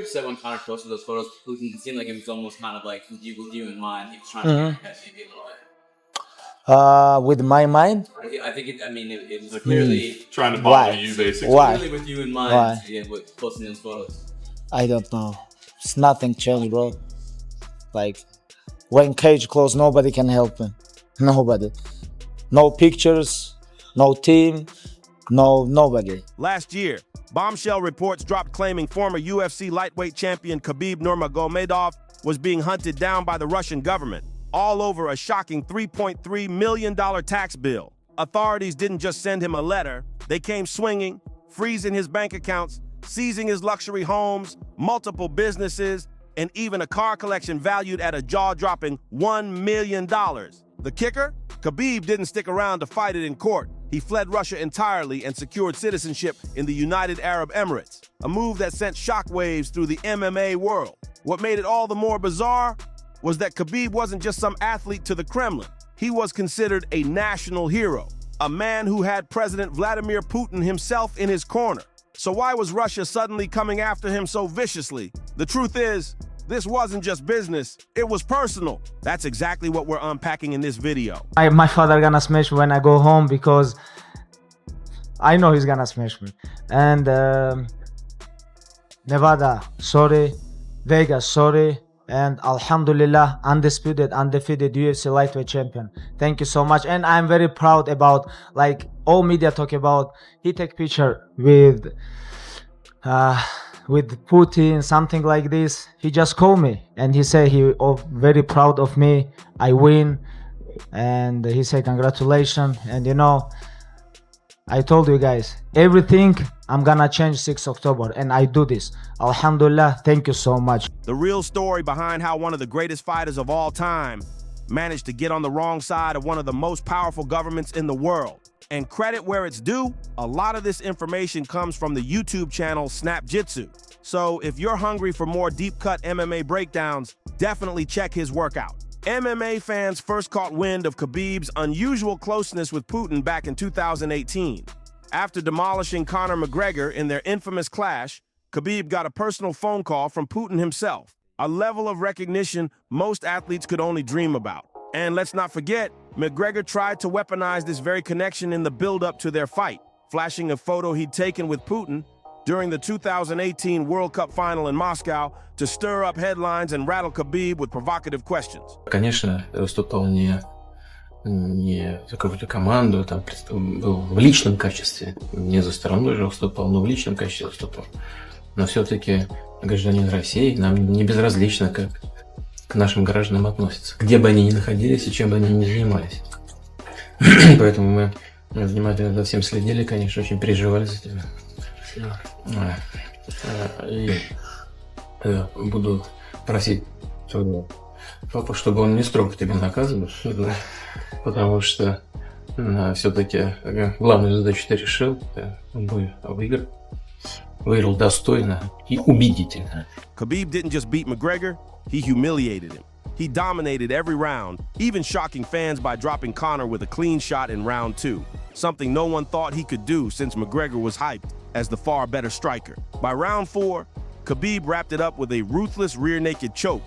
Said when Conor posted those photos, Putin seemed like it was almost kind of like with you in mind. He was trying to catch you a little bit. With my mind? I think it was clearly trying to bother you, basically. Why? Clearly with you in mind. Why? Yeah, with posting those photos. I don't know. It's nothing changed, bro. Like, when cage closed, nobody can help me. Nobody. No pictures, no team, nobody. Last year, bombshell reports dropped claiming former UFC lightweight champion Khabib Nurmagomedov was being hunted down by the Russian government, all over a shocking $3.3 million tax bill. Authorities didn't just send him a letter, they came swinging, freezing his bank accounts, seizing his luxury homes, multiple businesses, and even a car collection valued at a jaw-dropping $1 million. The kicker? Khabib didn't stick around to fight it in court. He fled Russia entirely and secured citizenship in the United Arab Emirates, a move that sent shockwaves through the MMA world. What made it all the more bizarre was that Khabib wasn't just some athlete to the Kremlin. He was considered a national hero, a man who had President Vladimir Putin himself in his corner. So why was Russia suddenly coming after him so viciously? The truth is, this wasn't just business, it was personal. That's exactly what we're unpacking in this video. My father gonna smash me when I go home because I know he's gonna smash me. And Nevada, sorry. Vegas, sorry. And Alhamdulillah, undisputed, undefeated UFC lightweight champion. Thank you so much. And I'm very proud about, like, all media talk about, he take picture with Putin, something like this. He just called me and he said he very proud of me. I win. And he said congratulations. And you know, I told you guys, everything I'm gonna change 6 October and I do this. Alhamdulillah, thank you so much. The real story behind how one of the greatest fighters of all time managed to get on the wrong side of one of the most powerful governments in the world. And credit where it's due, a lot of this information comes from the YouTube channel Snap Jitsu. So if you're hungry for more deep-cut MMA breakdowns, definitely check his work out. MMA fans first caught wind of Khabib's unusual closeness with Putin back in 2018. After demolishing Conor McGregor in their infamous clash, Khabib got a personal phone call from Putin himself, a level of recognition most athletes could only dream about. And let's not forget, McGregor tried to weaponize this very connection in the build-up to their fight, flashing a photo he'd taken with Putin during the 2018 World Cup final in Moscow to stir up headlines and rattle Khabib with provocative questions. Конечно, выступал не за какую-то команду, там был в личном качестве, не за стороной же выступал, но в личном качестве выступал. Но все-таки гражданин России, нам не безразлично, как к нашим гражданам относятся, где бы они ни находились и чем бы они ни занимались. Поэтому мы внимательно за всем следили, конечно, очень переживали за тебя. И буду просить своего папу, чтобы он не строго тебя наказывал, потому что все-таки главную задачу ты решил, он выиграл достойно и убедительно. Khabib didn't just beat McGregor, he humiliated him. He dominated every round, even shocking fans by dropping Conor with a clean shot in round 2, something no one thought he could do since McGregor was hyped as the far better striker. By round 4, Khabib wrapped it up with a ruthless rear naked choke,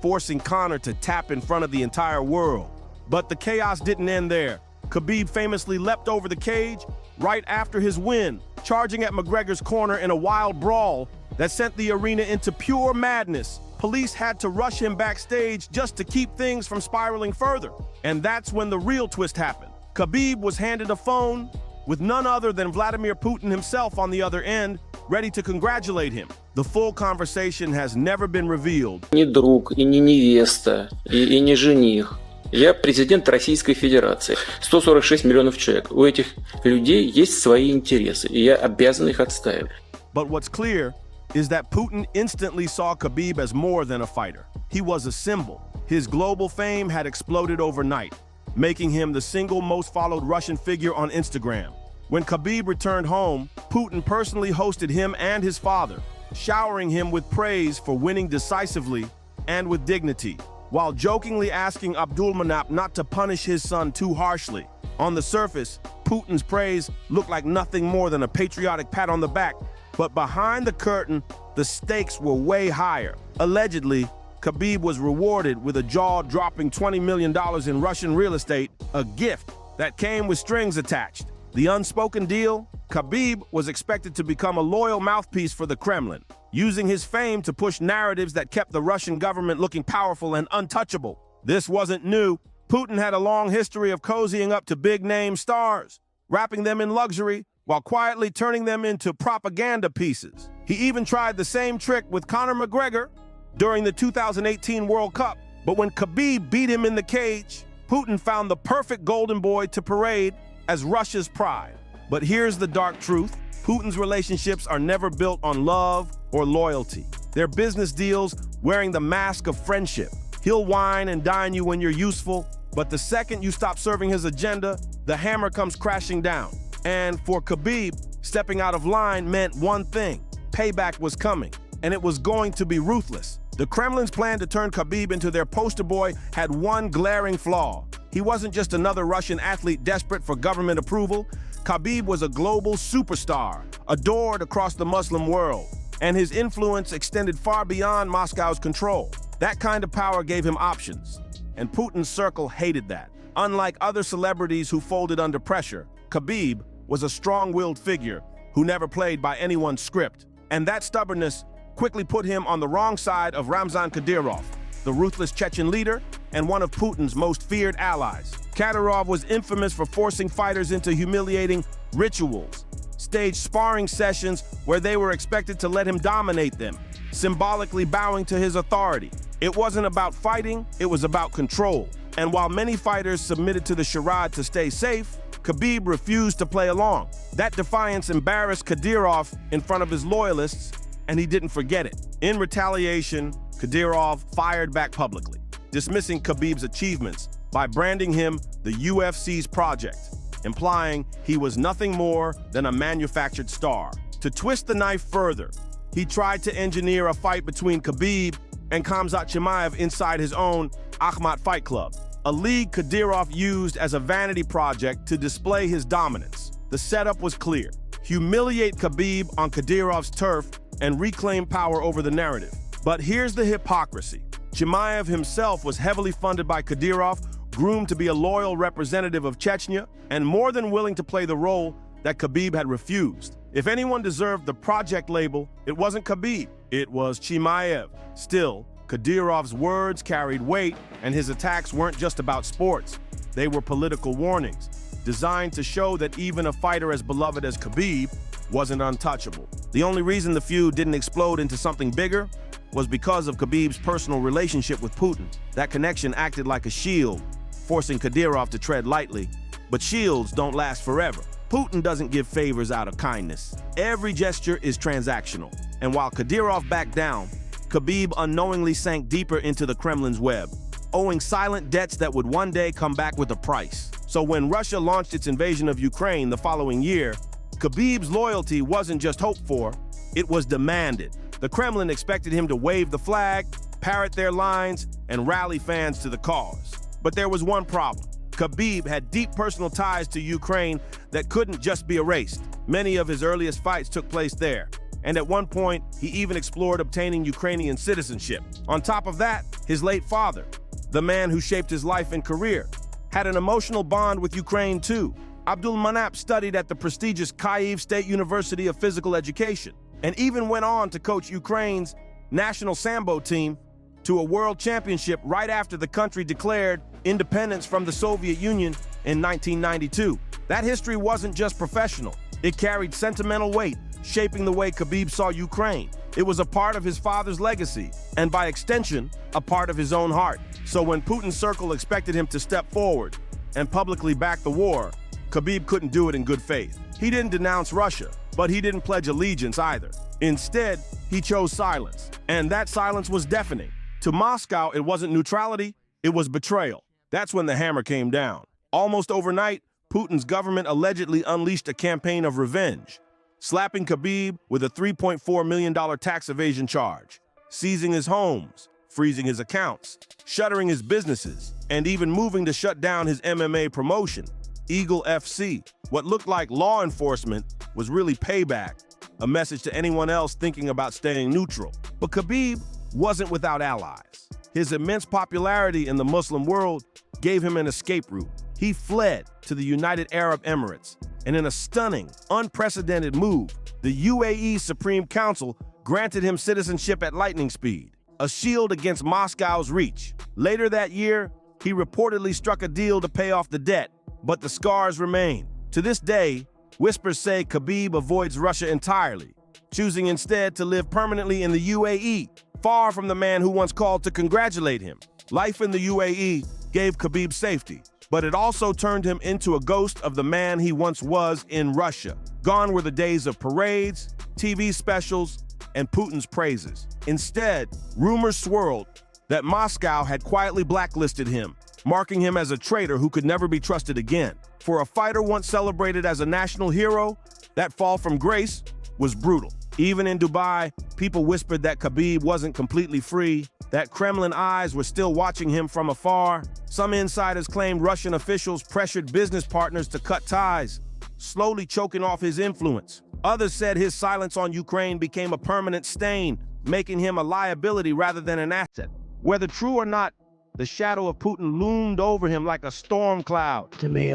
forcing Conor to tap in front of the entire world. But the chaos didn't end there. Khabib famously leapt over the cage right after his win, charging at McGregor's corner in a wild brawl that sent the arena into pure madness. Police had to rush him backstage just to keep things from spiraling further. And that's when the real twist happened. Khabib was handed a phone with none other than Vladimir Putin himself on the other end, ready to congratulate him. The full conversation has never been revealed. Не друг, и не невеста, и не жених. Я президент Российской Федерации. 146 миллионов человек. У этих людей есть свои интересы, и я обязан их отстаивать. But what's clear is that Putin instantly saw Khabib as more than a fighter. He was a symbol. His global fame had exploded overnight, making him the single most followed Russian figure on Instagram. When Khabib returned home, Putin personally hosted him and his father, showering him with praise for winning decisively and with dignity, while jokingly asking Abdulmanap not to punish his son too harshly. On the surface, Putin's praise looked like nothing more than a patriotic pat on the back, but behind the curtain, the stakes were way higher. Allegedly, Khabib was rewarded with a jaw-dropping $20 million in Russian real estate, a gift that came with strings attached. The unspoken deal? Khabib was expected to become a loyal mouthpiece for the Kremlin, using his fame to push narratives that kept the Russian government looking powerful and untouchable. This wasn't new. Putin had a long history of cozying up to big-name stars, wrapping them in luxury while quietly turning them into propaganda pieces. He even tried the same trick with Conor McGregor during the 2018 World Cup. But when Khabib beat him in the cage, Putin found the perfect golden boy to parade as Russia's pride. But here's the dark truth. Putin's relationships are never built on love or loyalty. They're business deals wearing the mask of friendship. He'll wine and dine you when you're useful, but the second you stop serving his agenda, the hammer comes crashing down. And for Khabib, stepping out of line meant one thing: payback was coming, and it was going to be ruthless. The Kremlin's plan to turn Khabib into their poster boy had one glaring flaw. He wasn't just another Russian athlete desperate for government approval. Khabib was a global superstar, adored across the Muslim world, and his influence extended far beyond Moscow's control. That kind of power gave him options, and Putin's circle hated that. Unlike other celebrities who folded under pressure, Khabib was a strong-willed figure who never played by anyone's script. And that stubbornness quickly put him on the wrong side of Ramzan Kadyrov, the ruthless Chechen leader and one of Putin's most feared allies. Kadyrov was infamous for forcing fighters into humiliating rituals, staged sparring sessions where they were expected to let him dominate them, symbolically bowing to his authority. It wasn't about fighting, it was about control. And while many fighters submitted to the charade to stay safe, Khabib refused to play along. That defiance embarrassed Kadyrov in front of his loyalists, and he didn't forget it. In retaliation, Kadyrov fired back publicly, dismissing Khabib's achievements by branding him the UFC's project, implying he was nothing more than a manufactured star. To twist the knife further, he tried to engineer a fight between Khabib and Khamzat Chimaev inside his own Akhmat Fight Club, a league Kadyrov used as a vanity project to display his dominance. The setup was clear: humiliate Khabib on Kadyrov's turf and reclaim power over the narrative. But here's the hypocrisy. Chimaev himself was heavily funded by Kadyrov, groomed to be a loyal representative of Chechnya, and more than willing to play the role that Khabib had refused. If anyone deserved the project label, it wasn't Khabib, it was Chimaev. Still, Kadyrov's words carried weight, and his attacks weren't just about sports. They were political warnings, designed to show that even a fighter as beloved as Khabib wasn't untouchable. The only reason the feud didn't explode into something bigger was because of Khabib's personal relationship with Putin. That connection acted like a shield, forcing Kadyrov to tread lightly. But shields don't last forever. Putin doesn't give favors out of kindness. Every gesture is transactional. And while Kadyrov backed down, Khabib unknowingly sank deeper into the Kremlin's web, owing silent debts that would one day come back with a price. So when Russia launched its invasion of Ukraine the following year, Khabib's loyalty wasn't just hoped for, it was demanded. The Kremlin expected him to wave the flag, parrot their lines, and rally fans to the cause. But there was one problem. Khabib had deep personal ties to Ukraine that couldn't just be erased. Many of his earliest fights took place there, and at one point, he even explored obtaining Ukrainian citizenship. On top of that, his late father, the man who shaped his life and career, had an emotional bond with Ukraine too. Abdulmanap studied at the prestigious Kyiv State University of Physical Education, and even went on to coach Ukraine's national Sambo team to a world championship right after the country declared independence from the Soviet Union in 1992. That history wasn't just professional, it carried sentimental weight, shaping the way Khabib saw Ukraine. It was a part of his father's legacy, and by extension, a part of his own heart. So when Putin's circle expected him to step forward and publicly back the war, Khabib couldn't do it in good faith. He didn't denounce Russia, but he didn't pledge allegiance either. Instead, he chose silence, and that silence was deafening. To Moscow, it wasn't neutrality, it was betrayal. That's when the hammer came down. Almost overnight, Putin's government allegedly unleashed a campaign of revenge, slapping Khabib with a $3.4 million tax evasion charge, seizing his homes, freezing his accounts, shuttering his businesses, and even moving to shut down his MMA promotion, Eagle FC. What looked like law enforcement was really payback. a message to anyone else thinking about staying neutral. But Khabib wasn't without allies. His immense popularity in the Muslim world gave him an escape route. He fled to the United Arab Emirates, and in a stunning, unprecedented move, the UAE Supreme Council granted him citizenship at lightning speed, a shield against Moscow's reach. Later that year, he reportedly struck a deal to pay off the debt, but the scars remain. To this day, whispers say Khabib avoids Russia entirely, choosing instead to live permanently in the UAE, far from the man who once called to congratulate him. Life in the UAE gave Khabib safety, but it also turned him into a ghost of the man he once was in Russia. Gone were the days of parades, TV specials, and Putin's praises. Instead, rumors swirled that Moscow had quietly blacklisted him, marking him as a traitor who could never be trusted again. For a fighter once celebrated as a national hero, that fall from grace was brutal. Even in Dubai, people whispered that Khabib wasn't completely free, that Kremlin eyes were still watching him from afar. Some insiders claimed Russian officials pressured business partners to cut ties, slowly choking off his influence. Others said his silence on Ukraine became a permanent stain, making him a liability rather than an asset. Whether true or not, the shadow of Putin loomed over him like a storm cloud. To me,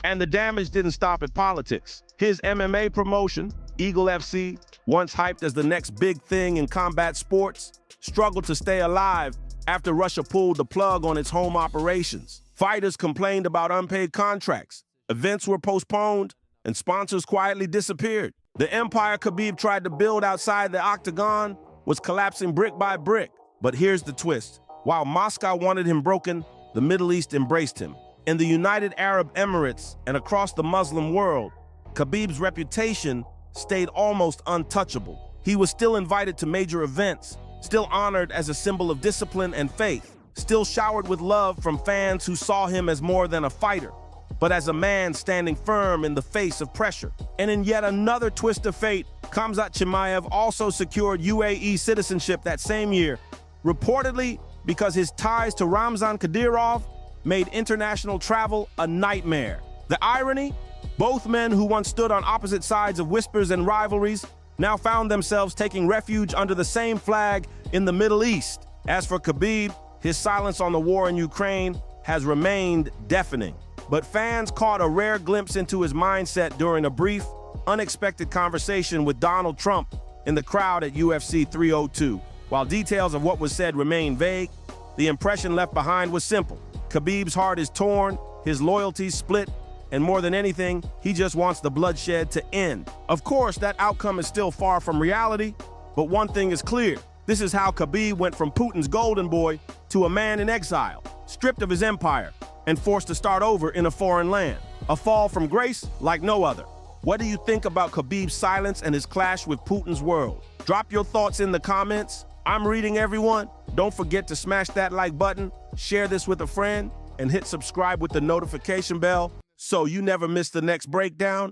And the damage didn't stop at politics. His MMA promotion, Eagle FC, once hyped as the next big thing in combat sports, struggled to stay alive after Russia pulled the plug on its home operations. Fighters complained about unpaid contracts, events were postponed, and sponsors quietly disappeared. The empire Khabib tried to build outside the octagon was collapsing brick by brick. But here's the twist. While Moscow wanted him broken, the Middle East embraced him. In the United Arab Emirates and across the Muslim world, Khabib's reputation stayed almost untouchable. He was still invited to major events, still honored as a symbol of discipline and faith, still showered with love from fans who saw him as more than a fighter, but as a man standing firm in the face of pressure. And in yet another twist of fate, Khamzat Chimaev also secured UAE citizenship that same year, reportedly because his ties to Ramzan Kadyrov made international travel a nightmare. The irony? Both men who once stood on opposite sides of whispers and rivalries now found themselves taking refuge under the same flag in the Middle East. As for Khabib, his silence on the war in Ukraine has remained deafening. But fans caught a rare glimpse into his mindset during a brief, unexpected conversation with Donald Trump in the crowd at UFC 302. While details of what was said remain vague, the impression left behind was simple. Khabib's heart is torn, his loyalties split, and more than anything, he just wants the bloodshed to end. Of course, that outcome is still far from reality, but one thing is clear. This is how Khabib went from Putin's golden boy to a man in exile, stripped of his empire, and forced to start over in a foreign land. A fall from grace like no other. What do you think about Khabib's silence and his clash with Putin's world? Drop your thoughts in the comments. I'm reading everyone. Don't forget to smash that like button, share this with a friend, and hit subscribe with the notification bell so you never miss the next breakdown.